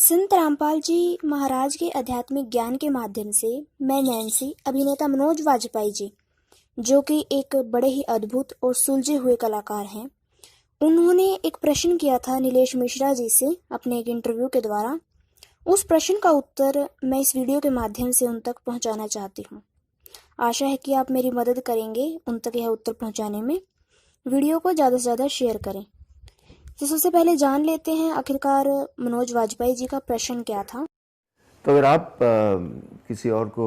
संत रामपाल जी महाराज के आध्यात्मिक ज्ञान के माध्यम से मैं नैन्सी अभिनेता मनोज वाजपेयी जी, जो कि एक बड़े ही अद्भुत और सुलझे हुए कलाकार हैं, उन्होंने एक प्रश्न किया था नीलेश मिश्रा जी से अपने एक इंटरव्यू के द्वारा। उस प्रश्न का उत्तर मैं इस वीडियो के माध्यम से उन तक पहुंचाना चाहती हूं। आशा है कि आप मेरी मदद करेंगे उन तक यह उत्तर पहुंचाने में। वीडियो को ज़्यादा से ज़्यादा शेयर करें। तो सबसे पहले जान लेते हैं आखिरकार मनोज वाजपेयी जी का प्रश्न क्या था। तो अगर आप किसी और को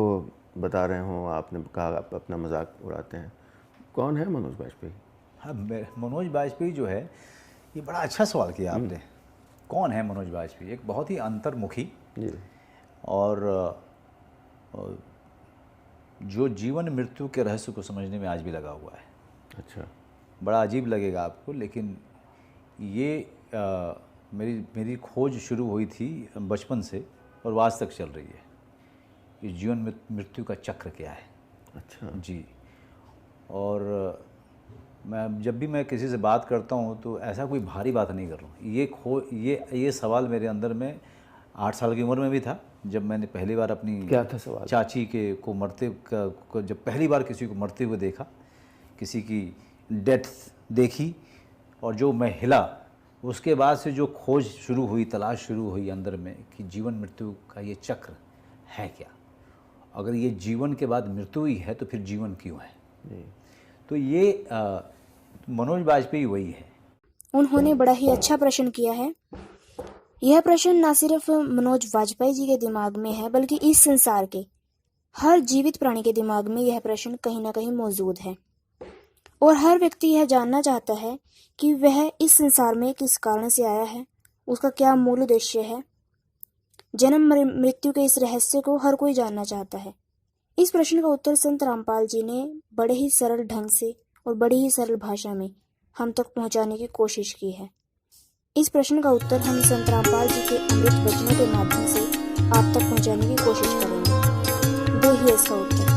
बता रहे हो, आपने कहा आप अपना मजाक उड़ाते हैं, कौन है मनोज वाजपेयी? हाँ, मनोज वाजपेयी जो है, ये बड़ा अच्छा सवाल किया आपने। कौन है मनोज वाजपेयी? एक बहुत ही अंतर्मुखी जी। और जो जीवन मृत्यु के रहस्य को समझने में आज भी लगा हुआ है। अच्छा। बड़ा अजीब लगेगा आपको, लेकिन ये मेरी खोज शुरू हुई थी बचपन से और आज तक चल रही है कि जीवन मृत्यु का चक्र क्या है। अच्छा जी। और जब भी मैं किसी से बात करता हूँ तो ऐसा कोई भारी बात नहीं कर रहा हूँ। ये सवाल मेरे अंदर में 8 साल की उम्र में भी था, जब मैंने पहली बार अपनी क्या था सवाल? चाची को मरते को जब पहली बार किसी को मरते हुए देखा, किसी की डेथ देखी, और जो मैं हिला, उसके बाद से जो खोज शुरू हुई, तलाश शुरू हुई अंदर में कि जीवन मृत्यु का ये चक्र है क्या। अगर ये जीवन के बाद मृत्यु ही है तो फिर जीवन क्यों है। जी। तो ये मनोज वाजपेयी वही है। उन्होंने बड़ा ही अच्छा प्रश्न किया है। यह प्रश्न न सिर्फ मनोज वाजपेयी जी के दिमाग में है, बल्कि इस संसार के हर जीवित प्राणी के दिमाग में यह प्रश्न कहीं ना कहीं मौजूद है। और हर व्यक्ति यह जानना चाहता है कि वह इस संसार में किस कारण से आया है, उसका क्या मूल उद्देश्य है। जन्म मृत्यु के इस रहस्य को हर कोई जानना चाहता है। इस प्रश्न का उत्तर संत रामपाल जी ने बड़े ही सरल ढंग से और बड़ी ही सरल भाषा में हम तक पहुंचाने की कोशिश की है। इस प्रश्न का उत्तर हम संत रामपाल जी के अमृत वचनों के माध्यम से आप तक पहुंचाने की कोशिश करेंगे। देखिए इसका उत्तर।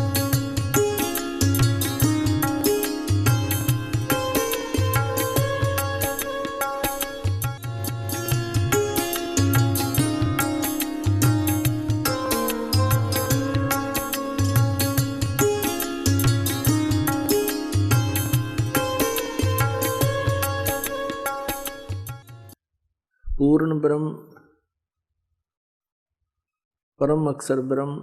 पूर्ण ब्रह्म, परम अक्षर ब्रह्म,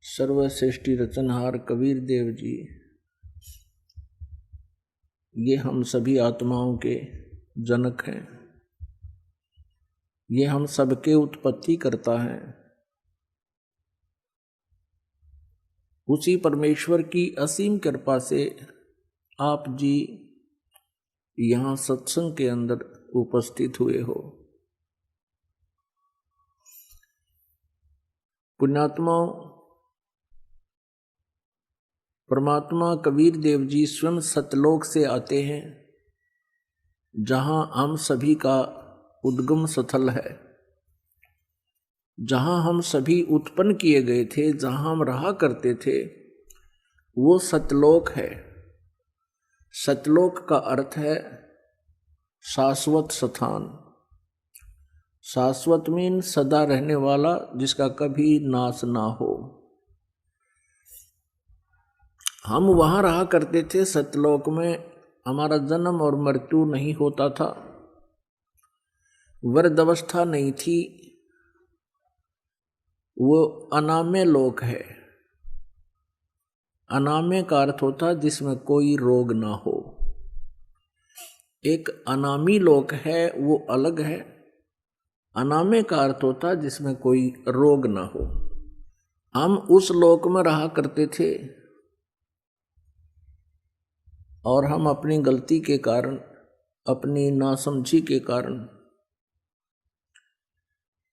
सर्वश्रेष्ठी रचनहार कबीर देव जी, ये हम सभी आत्माओं के जनक हैं। ये हम सबके उत्पत्ति करता है। उसी परमेश्वर की असीम कृपा से आप जी यहाँ सत्संग के अंदर उपस्थित हुए हो। पुण्यात्माओं, परमात्मा कबीर देव जी स्वयं सतलोक से आते हैं, जहां हम सभी का उद्गम स्थल है, जहां हम सभी उत्पन्न किए गए थे, जहां हम रहा करते थे, वो सतलोक है। सतलोक का अर्थ है शाश्वत स्थान। शाश्वत मीन सदा रहने वाला, जिसका कभी नाश ना हो। हम वहां रहा करते थे सतलोक में। हमारा जन्म और मृत्यु नहीं होता था, वृद्ध अवस्था नहीं थी। वो अनाम्य लोक है। अनाम्य का अर्थ होता जिसमें कोई रोग ना हो। एक अनामी लोक है, वो अलग है। अनाम्य का अर्थ होता जिसमें कोई रोग ना हो। हम उस लोक में रहा करते थे, और हम अपनी गलती के कारण, अपनी नासमझी के कारण,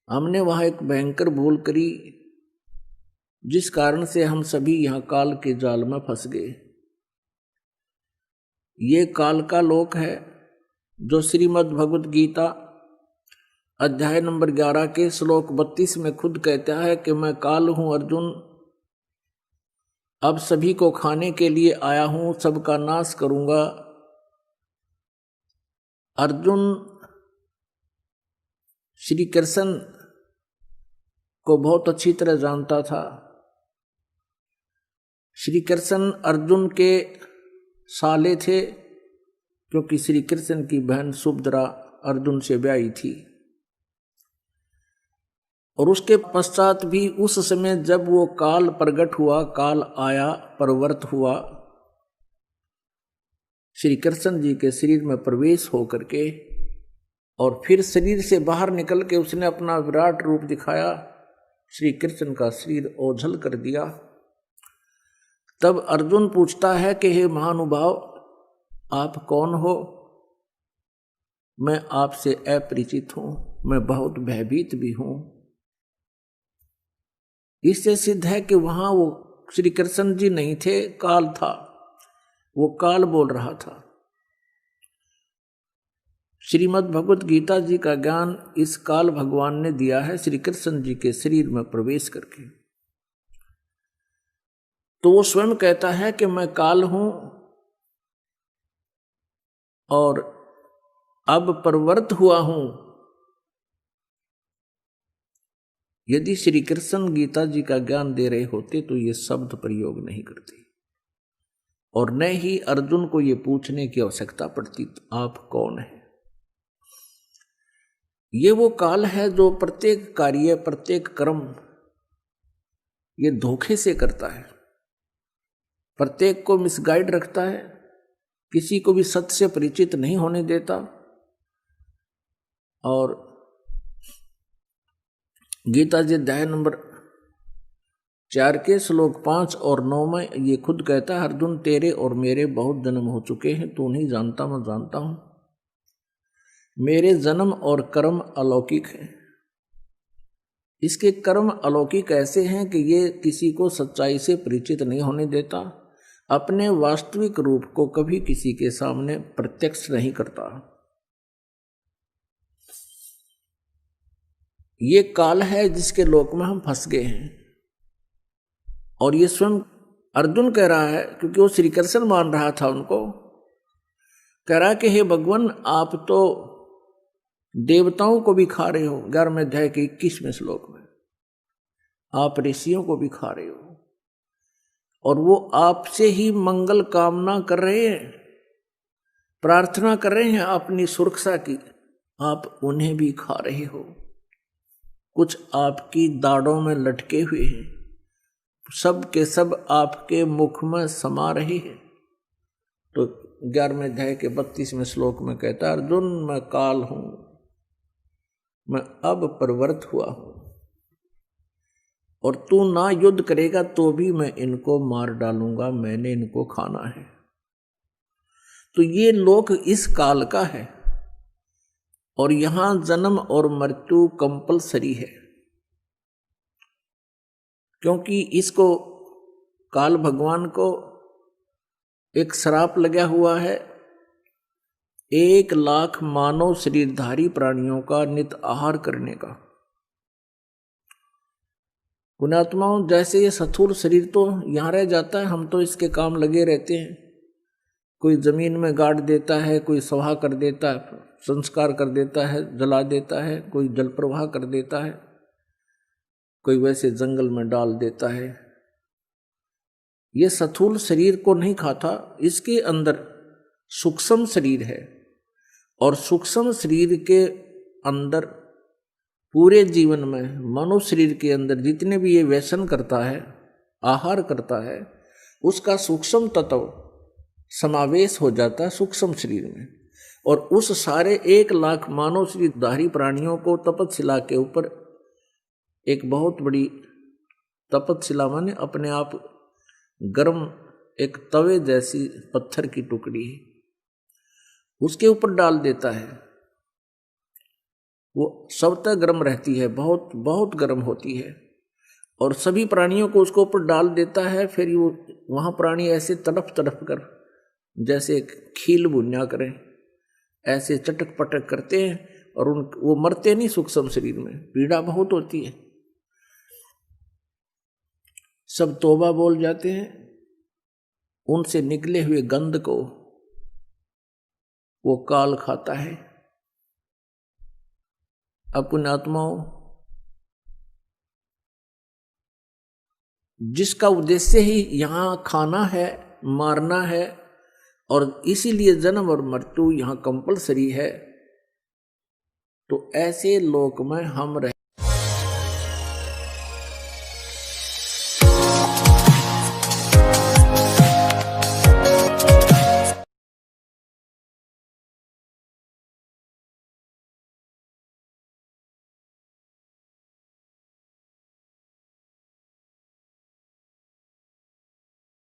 हमने वहां एक भयंकर भूल करी, जिस कारण से हम सभी यहाँ काल के जाल में फंस गए। ये काल का लोक है, जो श्रीमद् भगवद गीता अध्याय नंबर 11 के श्लोक 32 में खुद कहता है कि मैं काल हूं अर्जुन, अब सभी को खाने के लिए आया हूं, सबका नाश करूंगा। अर्जुन श्री कृष्ण को बहुत अच्छी तरह जानता था। श्री कृष्ण अर्जुन के साले थे, क्योंकि श्री कृष्ण की बहन सुभद्रा अर्जुन से ब्याही थी। और उसके पश्चात भी उस समय जब वो काल प्रकट हुआ, काल आया, प्रवृत्त हुआ, श्री कृष्ण जी के शरीर में प्रवेश हो करके और फिर शरीर से बाहर निकल के उसने अपना विराट रूप दिखाया, श्री कृष्ण का शरीर ओझल कर दिया। तब अर्जुन पूछता है कि हे महानुभाव, आप कौन हो? मैं आपसे अपरिचित हूं, मैं बहुत भयभीत भी हूं। इससे सिद्ध है कि वहां वो श्री कृष्ण जी नहीं थे, काल था। वो काल बोल रहा था। श्रीमद् भगवत गीता जी का ज्ञान इस काल भगवान ने दिया है श्री कृष्ण जी के शरीर में प्रवेश करके। तो वो स्वयं कहता है कि मैं काल हूं और अब प्रवृत्त हुआ हूं। यदि श्री कृष्ण गीता जी का ज्ञान दे रहे होते तो ये शब्द प्रयोग नहीं करते और न ही अर्जुन को ये पूछने की आवश्यकता पड़ती आप कौन है। ये वो काल है जो प्रत्येक कार्य, प्रत्येक कर्म ये धोखे से करता है, प्रत्येक को मिसगाइड रखता है, किसी को भी सत्य से परिचित नहीं होने देता। और गीता जी अध्याय नंबर 4 के श्लोक 5 और 9 में ये खुद कहता है, अर्जुन तेरे और मेरे बहुत जन्म हो चुके हैं, तू नहीं जानता, मैं जानता हूं। मेरे जन्म और कर्म अलौकिक हैं। इसके कर्म अलौकिक ऐसे हैं कि ये किसी को सच्चाई से परिचित नहीं होने देता, अपने वास्तविक रूप को कभी किसी के सामने प्रत्यक्ष नहीं करता। ये काल है जिसके लोक में हम फंस गए हैं। और ये स्वयं अर्जुन कह रहा है, क्योंकि वो श्री कृष्ण मान रहा था उनको, कह रहा कि हे भगवान, आप तो देवताओं को भी खा रहे हो। 11वें अध्याय के 21वें श्लोक में आप ऋषियों को भी खा रहे हो और वो आपसे ही मंगल कामना कर रहे हैं, प्रार्थना कर रहे हैं अपनी सुरक्षा की। आप उन्हें भी खा रहे हो। कुछ आपकी दाढ़ों में लटके हुए हैं, सब के सब आपके मुख में समा रहे हैं। तो 11वें अध्याय के 32वें श्लोक में कहता है, अर्जुन मैं काल हूं, मैं अब प्रवृत्त हुआ हूं और तू ना युद्ध करेगा तो भी मैं इनको मार डालूंगा, मैंने इनको खाना है। तो ये लोक इस काल का है और यहां जन्म और मृत्यु कंपलसरी है, क्योंकि इसको काल भगवान को एक श्राप लगा हुआ है 1,00,000 मानव शरीरधारी प्राणियों का नित आहार करने का। पुण्यात्माओं, जैसे ये स्थूल शरीर तो यहाँ रह जाता है, हम तो इसके काम लगे रहते हैं। कोई जमीन में गाड़ देता है, कोई सवा कर देता है, संस्कार कर देता है, जला देता है, कोई जल प्रवाह कर देता है, कोई वैसे जंगल में डाल देता है। ये स्थूल शरीर को नहीं खाता, इसके अंदर सूक्ष्म शरीर है और सूक्ष्म शरीर के अंदर पूरे जीवन में मनुष्य शरीर के अंदर जितने भी ये व्यसन करता है, आहार करता है, उसका सूक्ष्म तत्व समावेश हो जाता है सूक्ष्म शरीर में। और उस सारे 1,00,000 मानव शरीरधारी प्राणियों को तपतशिला के ऊपर एक बहुत बड़ी तपतशिला माने अपने आप गर्म एक तवे जैसी पत्थर की टुकड़ी है, उसके ऊपर डाल देता है। वो स्वतः गर्म रहती है, बहुत बहुत गर्म होती है और सभी प्राणियों को उसके ऊपर डाल देता है। फिर वो वहाँ प्राणी ऐसे तड़प तड़प कर जैसे खील भुन्या करें, ऐसे चटक पटक करते हैं और वो मरते नहीं। सूक्ष्म शरीर में पीड़ा बहुत होती है, सब तौबा बोल जाते हैं। उनसे निकले हुए गंध को वो काल खाता है। पुण्यात्माओं, जिसका उद्देश्य ही यहाँ खाना है, मारना है, और इसीलिए जन्म और मृत्यु यहाँ कंपलसरी है, तो ऐसे लोक में हम रह